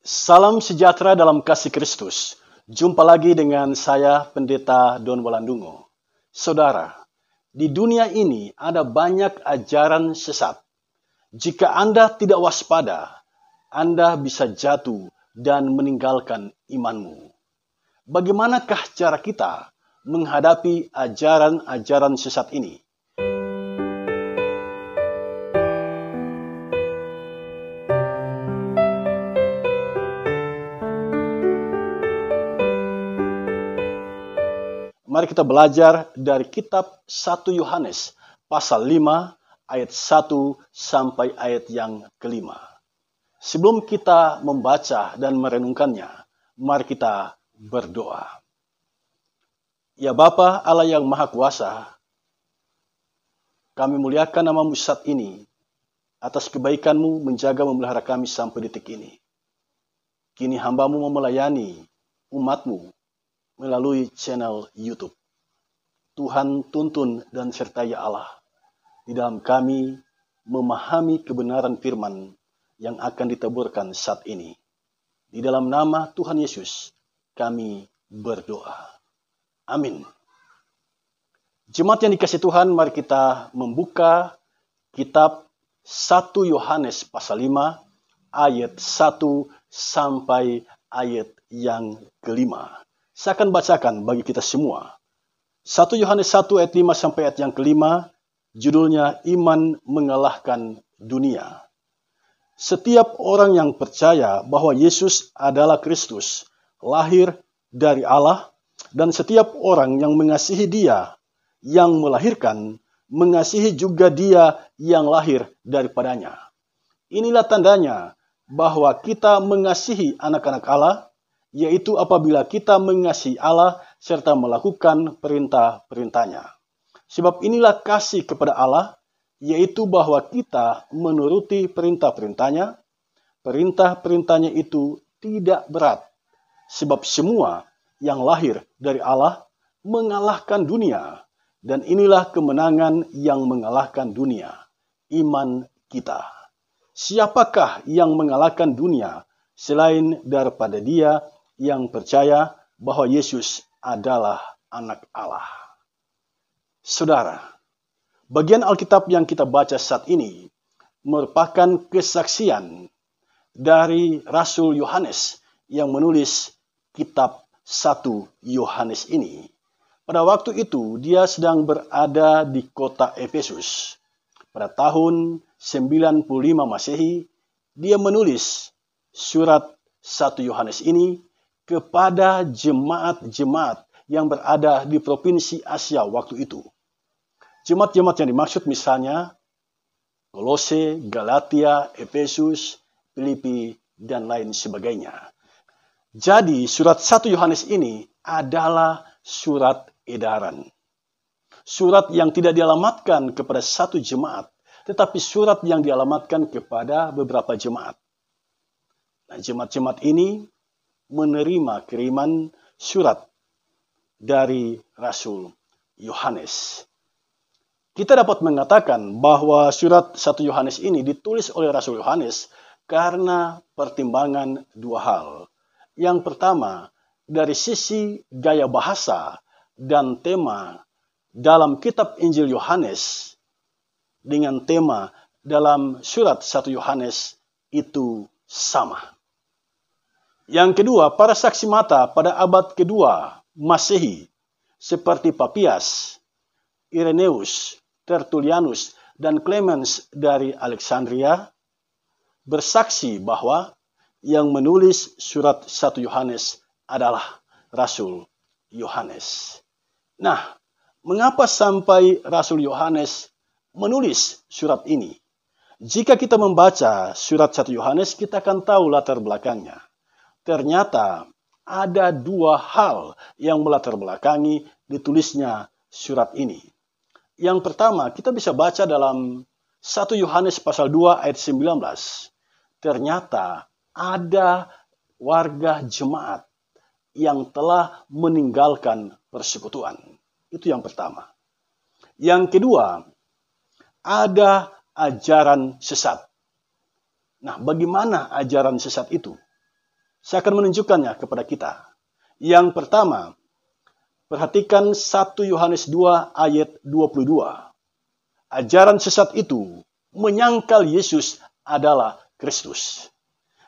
Salam sejahtera dalam kasih Kristus. Jumpa lagi dengan saya, Pendeta Don Walandungo. Saudara, di dunia ini ada banyak ajaran sesat. Jika Anda tidak waspada, Anda bisa jatuh dan meninggalkan imanmu. Bagaimanakah cara kita menghadapi ajaran-ajaran sesat ini? Mari kita belajar dari kitab 1 Yohanes pasal 5 ayat 1 sampai ayat yang kelima. Sebelum kita membaca dan merenungkannya, mari kita berdoa. Ya Bapa Allah yang Maha Kuasa, kami muliakan nama-Mu saat ini atas kebaikan-Mu menjaga memelihara kami sampai detik ini. Kini hamba-Mu mau melayani umat-Mu melalui channel YouTube. Tuhan tuntun dan sertai Allah di dalam kami memahami kebenaran firman yang akan ditaburkan saat ini. Di dalam nama Tuhan Yesus kami berdoa. Amin. Jemaat yang dikasihi Tuhan, mari kita membuka kitab 1 Yohanes pasal 5 ayat 1 sampai ayat yang kelima. Saya akan bacakan bagi kita semua. 1 Yohanes 1 ayat 5 sampai ayat yang kelima, judulnya Iman Mengalahkan Dunia. Setiap orang yang percaya bahwa Yesus adalah Kristus, lahir dari Allah, dan setiap orang yang mengasihi Dia yang melahirkan, mengasihi juga Dia yang lahir daripadanya. Inilah tandanya bahwa kita mengasihi anak-anak Allah, yaitu apabila kita mengasihi Allah serta melakukan perintah-perintahnya. Sebab inilah kasih kepada Allah, yaitu bahwa kita menuruti perintah-perintahnya. Perintah-perintahnya itu tidak berat, sebab semua yang lahir dari Allah mengalahkan dunia. Dan inilah kemenangan yang mengalahkan dunia, iman kita. Siapakah yang mengalahkan dunia selain daripada Dia yang percaya bahwa Yesus adalah anak Allah? Saudara, bagian Alkitab yang kita baca saat ini merupakan kesaksian dari Rasul Yohanes yang menulis kitab 1 Yohanes ini. Pada waktu itu dia sedang berada di kota Efesus. Pada tahun 95 Masehi, dia menulis surat 1 Yohanes ini kepada jemaat-jemaat yang berada di provinsi Asia waktu itu. Jemaat-jemaat yang dimaksud misalnya Kolose, Galatia, Efesus, Filipi, dan lain sebagainya. Jadi surat 1 Yohanes ini adalah surat edaran. Surat yang tidak dialamatkan kepada satu jemaat, tetapi surat yang dialamatkan kepada beberapa jemaat. Nah, jemaat-jemaat ini menerima kiriman surat dari Rasul Yohanes. Kita dapat mengatakan bahwa surat 1 Yohanes ini ditulis oleh Rasul Yohanes karena pertimbangan dua hal. Yang pertama, dari sisi gaya bahasa dan tema dalam kitab Injil Yohanes dengan tema dalam surat 1 Yohanes itu sama. Yang kedua, para saksi mata pada abad kedua Masehi seperti Papias, Irenaeus, Tertullianus, dan Clemens dari Alexandria bersaksi bahwa yang menulis surat 1 Yohanes adalah Rasul Yohanes. Nah, mengapa sampai Rasul Yohanes menulis surat ini? Jika kita membaca surat 1 Yohanes, kita akan tahu latar belakangnya. Ternyata ada dua hal yang melatar belakangi ditulisnya surat ini. Yang pertama, kita bisa baca dalam 1 Yohanes pasal 2 ayat 19. Ternyata ada warga jemaat yang telah meninggalkan persekutuan. Itu yang pertama. Yang kedua, ada ajaran sesat. Nah, bagaimana ajaran sesat itu? Saya akan menunjukkannya kepada kita. Yang pertama, perhatikan 1 Yohanes 2 ayat 22. Ajaran sesat itu menyangkal Yesus adalah Kristus.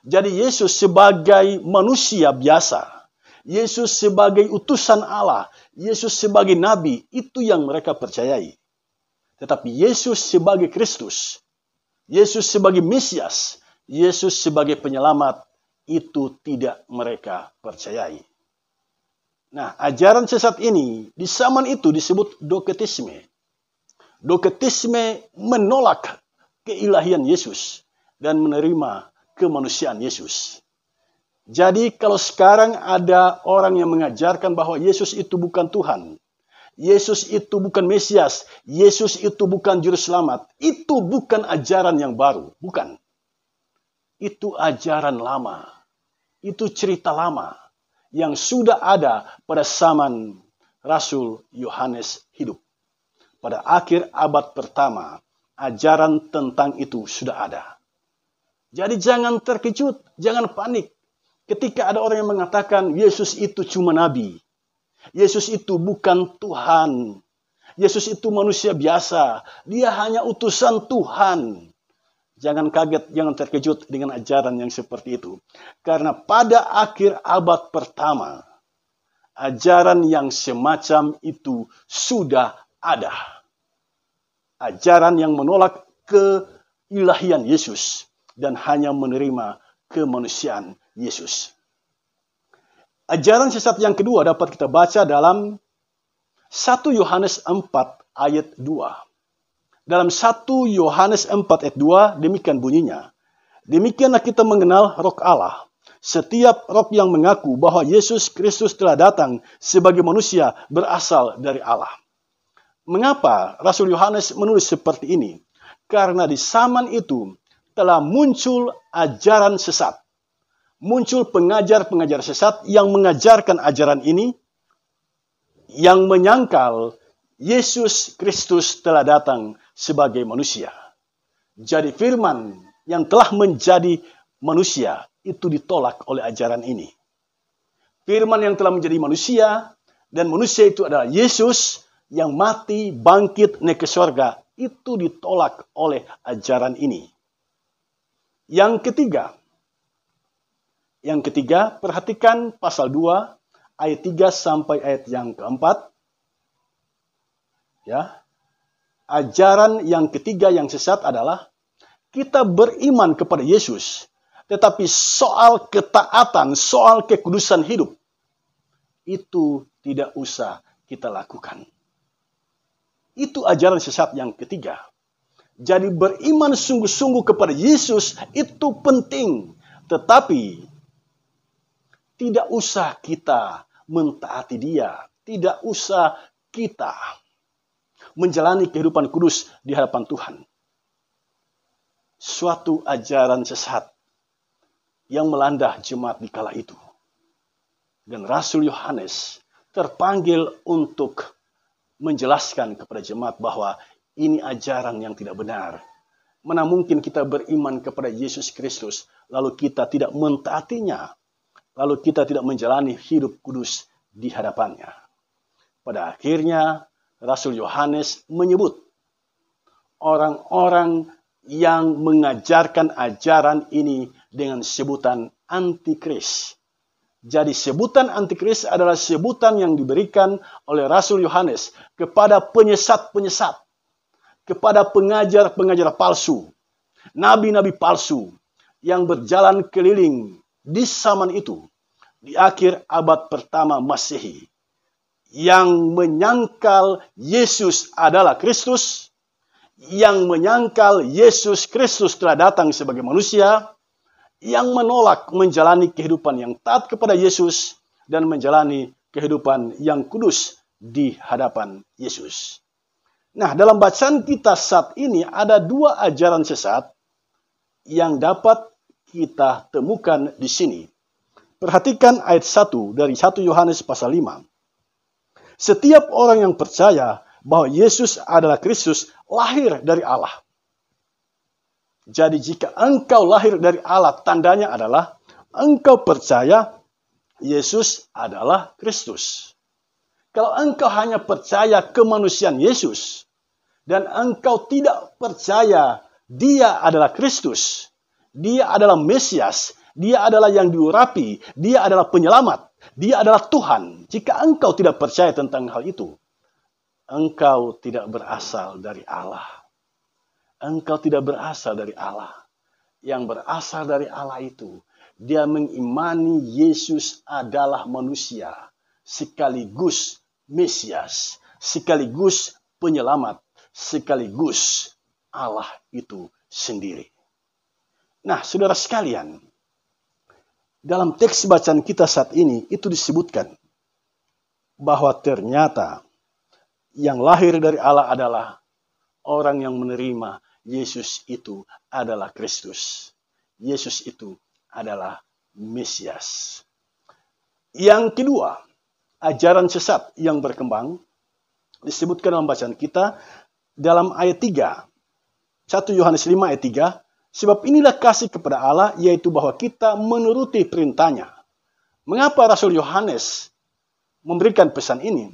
Jadi Yesus sebagai manusia biasa, Yesus sebagai utusan Allah, Yesus sebagai nabi, itu yang mereka percayai. Tetapi Yesus sebagai Kristus, Yesus sebagai Mesias, Yesus sebagai penyelamat, itu tidak mereka percayai. Nah, ajaran sesat ini di zaman itu disebut doketisme. Doketisme menolak keilahian Yesus dan menerima kemanusiaan Yesus. Jadi kalau sekarang ada orang yang mengajarkan bahwa Yesus itu bukan Tuhan, Yesus itu bukan Mesias, Yesus itu bukan Juru Selamat, itu bukan ajaran yang baru, bukan. Itu ajaran lama, itu cerita lama yang sudah ada pada zaman Rasul Yohanes hidup. Pada akhir abad pertama, ajaran tentang itu sudah ada. Jadi jangan terkejut, jangan panik. Ketika ada orang yang mengatakan Yesus itu cuma nabi. Yesus itu bukan Tuhan. Yesus itu manusia biasa. Dia hanya utusan Tuhan. Jangan kaget, jangan terkejut dengan ajaran yang seperti itu. Karena pada akhir abad pertama, ajaran yang semacam itu sudah ada. Ajaran yang menolak keilahian Yesus dan hanya menerima kemanusiaan Yesus. Ajaran sesat yang kedua dapat kita baca dalam 1 Yohanes 4 ayat 2. Dalam 1 Yohanes 4 ayat 2 demikian bunyinya. Demikianlah kita mengenal roh Allah. Setiap roh yang mengaku bahwa Yesus Kristus telah datang sebagai manusia berasal dari Allah. Mengapa Rasul Yohanes menulis seperti ini? Karena di zaman itu telah muncul ajaran sesat. Muncul pengajar-pengajar sesat yang mengajarkan ajaran ini, yang menyangkal Yesus Kristus telah datang sebagai manusia. Jadi firman yang telah menjadi manusia itu ditolak oleh ajaran ini. Firman yang telah menjadi manusia, dan manusia itu adalah Yesus yang mati, bangkit, naik ke surga, itu ditolak oleh ajaran ini. Yang ketiga, perhatikan pasal 2 ayat 3 sampai ayat yang keempat. Ya. Ajaran yang ketiga yang sesat adalah kita beriman kepada Yesus, tetapi soal ketaatan, soal kekudusan hidup itu tidak usah kita lakukan. Itu ajaran sesat yang ketiga. Jadi beriman sungguh-sungguh kepada Yesus itu penting, tetapi tidak usah kita mentaati Dia, tidak usah kita menjalani kehidupan kudus di hadapan Tuhan. Suatu ajaran sesat yang melanda jemaat di kala itu. Dan Rasul Yohanes terpanggil untuk menjelaskan kepada jemaat bahwa ini ajaran yang tidak benar. Mana mungkin kita beriman kepada Yesus Kristus, lalu kita tidak mentaatinya, lalu kita tidak menjalani hidup kudus di hadapannya. Pada akhirnya, Rasul Yohanes menyebut orang-orang yang mengajarkan ajaran ini dengan sebutan antikris. Jadi sebutan antikris adalah sebutan yang diberikan oleh Rasul Yohanes kepada penyesat-penyesat, kepada pengajar-pengajar palsu, nabi-nabi palsu yang berjalan keliling di zaman itu, di akhir abad pertama Masehi, yang menyangkal Yesus adalah Kristus, yang menyangkal Yesus Kristus telah datang sebagai manusia, yang menolak menjalani kehidupan yang taat kepada Yesus dan menjalani kehidupan yang kudus di hadapan Yesus. Nah, dalam bacaan kita saat ini ada dua ajaran sesat yang dapat kita temukan di sini. Perhatikan ayat 1 dari 1 Yohanes pasal 5. Setiap orang yang percaya bahwa Yesus adalah Kristus lahir dari Allah. Jadi jika engkau lahir dari Allah, tandanya adalah engkau percaya Yesus adalah Kristus. Kalau engkau hanya percaya kemanusiaan Yesus, dan engkau tidak percaya Dia adalah Kristus, Dia adalah Mesias, Dia adalah yang diurapi, Dia adalah penyelamat, Dia adalah Tuhan. Jika engkau tidak percaya tentang hal itu, engkau tidak berasal dari Allah. Engkau tidak berasal dari Allah. Yang berasal dari Allah itu, dia mengimani Yesus adalah manusia, sekaligus Mesias, sekaligus penyelamat, sekaligus Allah itu sendiri. Nah, saudara sekalian, dalam teks bacaan kita saat ini itu disebutkan bahwa ternyata yang lahir dari Allah adalah orang yang menerima Yesus itu adalah Kristus. Yesus itu adalah Mesias. Yang kedua, ajaran sesat yang berkembang disebutkan dalam bacaan kita dalam ayat 3. 1 Yohanes 5 ayat 3. Sebab inilah kasih kepada Allah, yaitu bahwa kita menuruti perintahnya. Mengapa Rasul Yohanes memberikan pesan ini?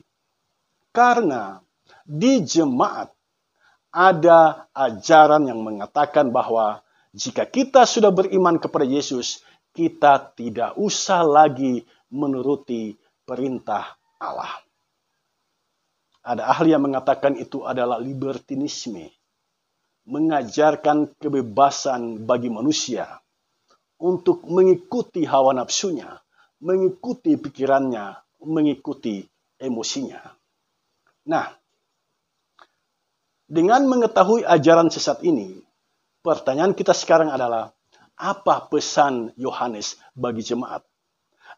Karena di jemaat ada ajaran yang mengatakan bahwa jika kita sudah beriman kepada Yesus, kita tidak usah lagi menuruti perintah Allah. Ada ahli yang mengatakan itu adalah libertinisme, mengajarkan kebebasan bagi manusia untuk mengikuti hawa nafsunya, mengikuti pikirannya, mengikuti emosinya. Nah, dengan mengetahui ajaran sesat ini, pertanyaan kita sekarang adalah, apa pesan Yohanes bagi jemaat?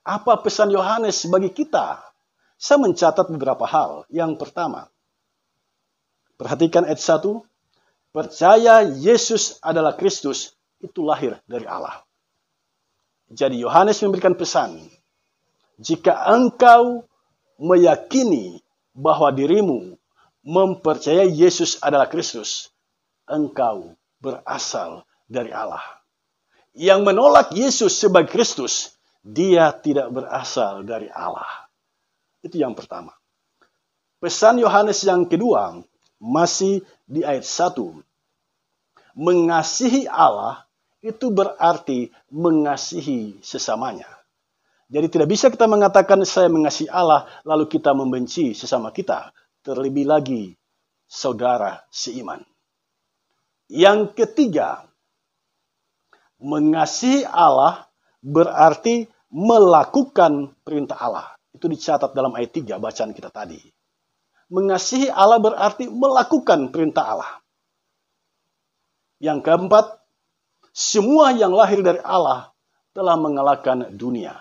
Apa pesan Yohanes bagi kita? Saya mencatat beberapa hal. Yang pertama, perhatikan ayat 1, percaya Yesus adalah Kristus, itu lahir dari Allah. Jadi Yohanes memberikan pesan, jika engkau meyakini bahwa dirimu mempercayai Yesus adalah Kristus, engkau berasal dari Allah. Yang menolak Yesus sebagai Kristus, dia tidak berasal dari Allah. Itu yang pertama. Pesan Yohanes yang kedua, masih di ayat 1. Mengasihi Allah itu berarti mengasihi sesamanya. Jadi tidak bisa kita mengatakan saya mengasihi Allah lalu kita membenci sesama kita. Terlebih lagi saudara seiman. Yang ketiga, mengasihi Allah berarti melakukan perintah Allah. Itu dicatat dalam ayat 3 bacaan kita tadi. Mengasihi Allah berarti melakukan perintah Allah. Yang keempat, semua yang lahir dari Allah telah mengalahkan dunia.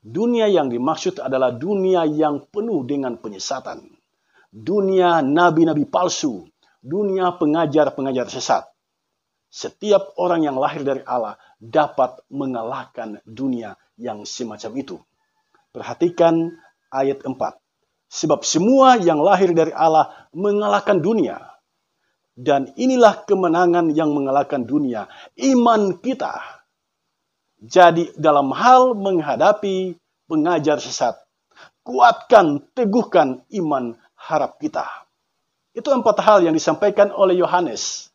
Dunia yang dimaksud adalah dunia yang penuh dengan penyesatan. Dunia nabi-nabi palsu, dunia pengajar-pengajar sesat. Setiap orang yang lahir dari Allah dapat mengalahkan dunia yang semacam itu. Perhatikan ayat 4. Sebab semua yang lahir dari Allah mengalahkan dunia. Dan inilah kemenangan yang mengalahkan dunia, iman kita. Jadi dalam hal menghadapi pengajar sesat, kuatkan, teguhkan iman harap kita. Itu 4 hal yang disampaikan oleh Yohanes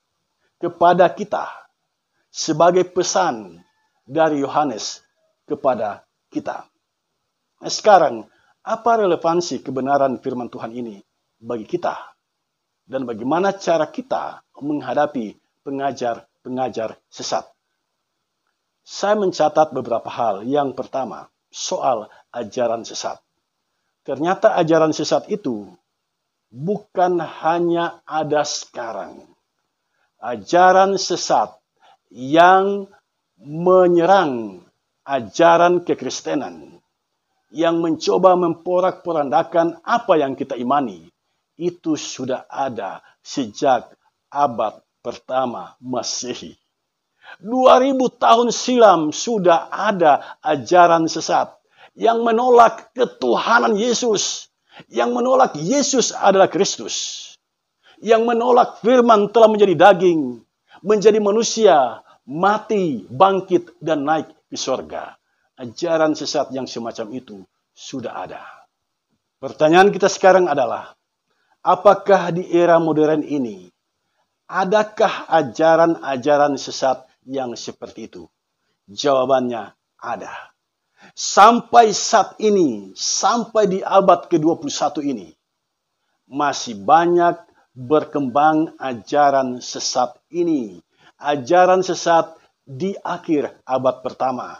kepada kita sebagai pesan dari Yohanes kepada kita. Nah, sekarang, apa relevansi kebenaran firman Tuhan ini bagi kita? Dan bagaimana cara kita menghadapi pengajar-pengajar sesat? Saya mencatat beberapa hal. Yang pertama, soal ajaran sesat. Ternyata ajaran sesat itu bukan hanya ada sekarang. Ajaran sesat yang menyerang ajaran kekristenan, yang mencoba memporak-porandakan apa yang kita imani, itu sudah ada sejak abad pertama Masehi. 2000 tahun silam sudah ada ajaran sesat yang menolak ketuhanan Yesus, yang menolak Yesus adalah Kristus, yang menolak firman telah menjadi daging, menjadi manusia, mati, bangkit, dan naik ke surga. ajaran sesat yang semacam itu sudah ada. Pertanyaan kita sekarang adalah, apakah di era modern ini, adakah ajaran-ajaran sesat yang seperti itu? Jawabannya ada. Sampai saat ini, sampai di abad ke-21 ini, masih banyak berkembang ajaran sesat ini. Ajaran sesat di akhir abad pertama.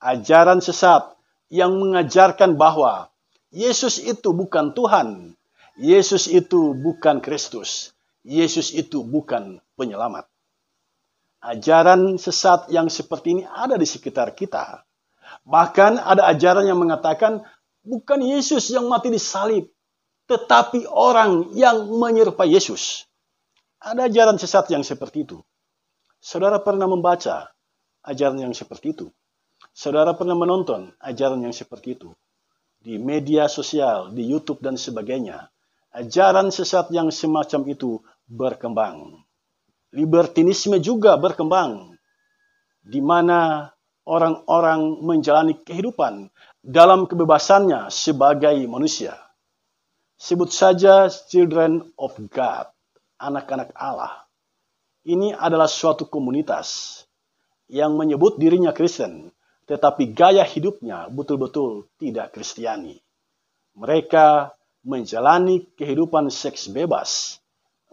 Ajaran sesat yang mengajarkan bahwa Yesus itu bukan Tuhan. Yesus itu bukan Kristus. Yesus itu bukan penyelamat. Ajaran sesat yang seperti ini ada di sekitar kita. Bahkan ada ajaran yang mengatakan bukan Yesus yang mati di salib, tetapi orang yang menyerupai Yesus. Ada ajaran sesat yang seperti itu. Saudara pernah membaca ajaran yang seperti itu? Saudara pernah menonton ajaran yang seperti itu? Di media sosial, di YouTube dan sebagainya. Ajaran sesat yang semacam itu berkembang. Libertinisme juga berkembang. Di mana orang-orang menjalani kehidupan dalam kebebasannya sebagai manusia. Sebut saja Children of God, anak-anak Allah. Ini adalah suatu komunitas yang menyebut dirinya Kristen, tetapi gaya hidupnya betul-betul tidak Kristiani. Mereka menjalani kehidupan seks bebas.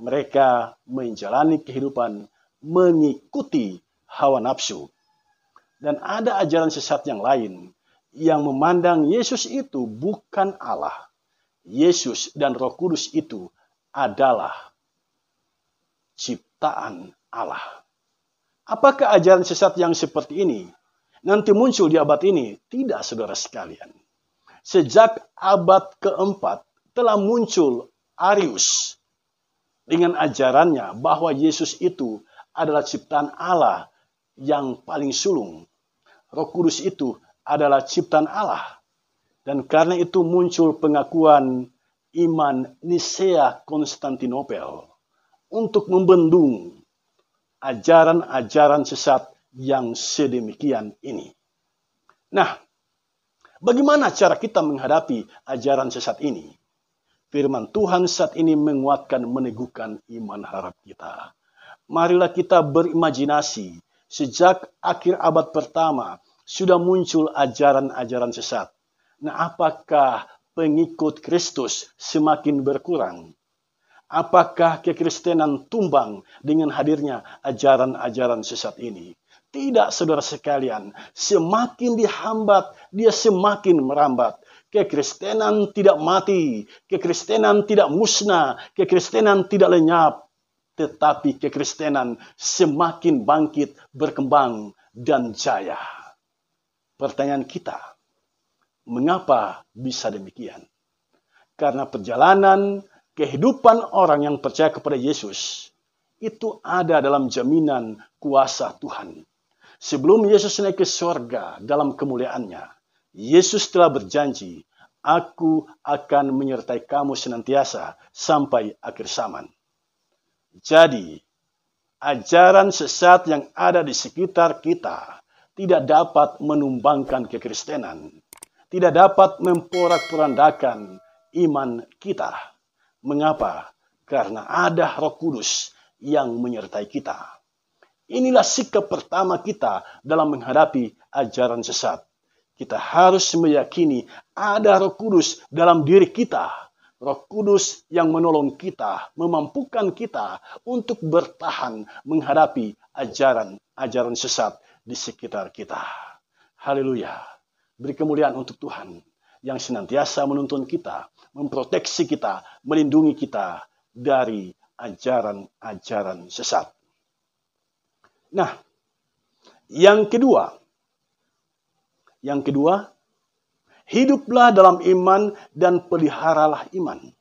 Mereka menjalani kehidupan mengikuti hawa nafsu. Dan ada ajaran sesat yang lain yang memandang Yesus itu bukan Allah. Yesus dan Roh Kudus itu adalah ciptaan Allah. Apakah ajaran sesat yang seperti ini nanti muncul di abad ini? Tidak, saudara sekalian. Sejak abad keempat telah muncul Arius dengan ajarannya bahwa Yesus itu adalah ciptaan Allah yang paling sulung. Roh Kudus itu adalah ciptaan Allah. Dan karena itu muncul pengakuan iman Nisea Konstantinopel untuk membendung ajaran-ajaran sesat yang sedemikian ini. Nah, bagaimana cara kita menghadapi ajaran sesat ini? Firman Tuhan saat ini menguatkan, meneguhkan iman harap kita. Marilah kita berimajinasi. Sejak akhir abad pertama sudah muncul ajaran-ajaran sesat. Nah, apakah pengikut Kristus semakin berkurang? Apakah kekristenan tumbang dengan hadirnya ajaran-ajaran sesat ini? Tidak, saudara sekalian. Semakin dihambat, dia semakin merambat. Kekristenan tidak mati, kekristenan tidak musnah, kekristenan tidak lenyap. Tetapi kekristenan semakin bangkit, berkembang, dan jaya. Pertanyaan kita, mengapa bisa demikian? Karena perjalanan kehidupan orang yang percaya kepada Yesus itu ada dalam jaminan kuasa Tuhan. Sebelum Yesus naik ke surga dalam kemuliaannya, Yesus telah berjanji, "Aku akan menyertai kamu senantiasa sampai akhir zaman." Jadi, ajaran sesat yang ada di sekitar kita tidak dapat menumbangkan kekristenan, tidak dapat memporak-porandakan iman kita. Mengapa? Karena ada Roh Kudus yang menyertai kita. Inilah sikap pertama kita dalam menghadapi ajaran sesat. Kita harus meyakini ada Roh Kudus dalam diri kita. Roh Kudus yang menolong kita, memampukan kita untuk bertahan menghadapi ajaran-ajaran sesat di sekitar kita. Haleluya. Beri kemuliaan untuk Tuhan yang senantiasa menuntun kita, memproteksi kita, melindungi kita dari ajaran-ajaran sesat. Nah, yang kedua, hiduplah dalam iman dan peliharalah iman.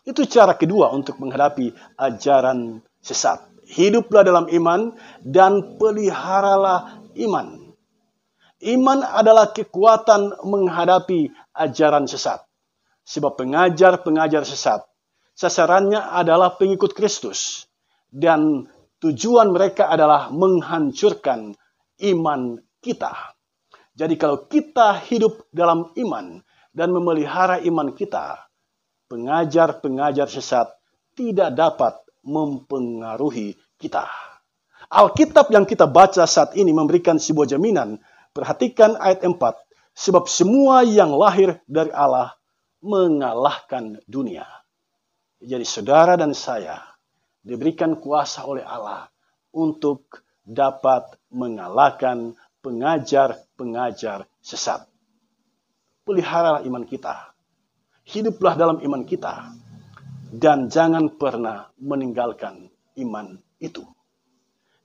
Itu cara kedua untuk menghadapi ajaran sesat. Hiduplah dalam iman dan peliharalah iman. Iman adalah kekuatan menghadapi ajaran sesat. Sebab pengajar-pengajar sesat, sasarannya adalah pengikut Kristus. Dan tujuan mereka adalah menghancurkan iman kita. Jadi kalau kita hidup dalam iman dan memelihara iman kita, pengajar-pengajar sesat tidak dapat mempengaruhi kita. Alkitab yang kita baca saat ini memberikan sebuah jaminan. Perhatikan ayat 4. Sebab semua yang lahir dari Allah mengalahkan dunia. Jadi saudara dan saya diberikan kuasa oleh Allah untuk dapat mengalahkan pengajar-pengajar sesat. Peliharalah iman kita. Hiduplah dalam iman kita. Dan jangan pernah meninggalkan iman itu.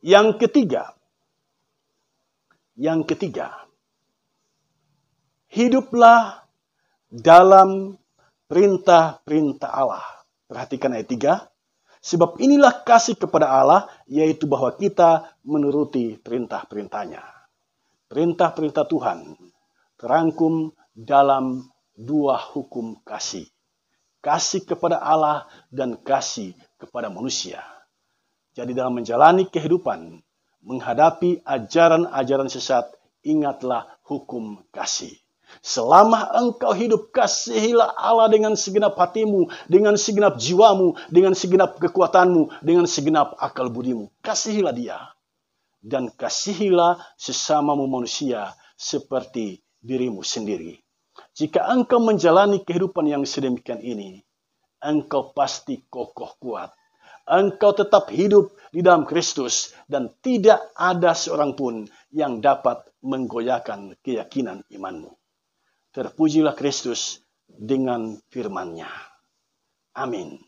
Yang ketiga, hiduplah dalam perintah-perintah Allah. Perhatikan ayat 3. Sebab inilah kasih kepada Allah, yaitu bahwa kita menuruti perintah-perintahnya. Perintah-perintah Tuhan terangkum dalam 2 hukum kasih. Kasih kepada Allah dan kasih kepada manusia. Jadi dalam menjalani kehidupan, menghadapi ajaran-ajaran sesat, ingatlah hukum kasih. Selama engkau hidup, kasihilah Allah dengan segenap hatimu, dengan segenap jiwamu, dengan segenap kekuatanmu, dengan segenap akal budimu. Kasihilah dia. Dan kasihilah sesamamu manusia seperti dirimu sendiri. Jika engkau menjalani kehidupan yang sedemikian ini, engkau pasti kokoh kuat. Engkau tetap hidup di dalam Kristus dan tidak ada seorang pun yang dapat menggoyahkan keyakinan imanmu. Terpujilah Kristus dengan firman-Nya. Amin.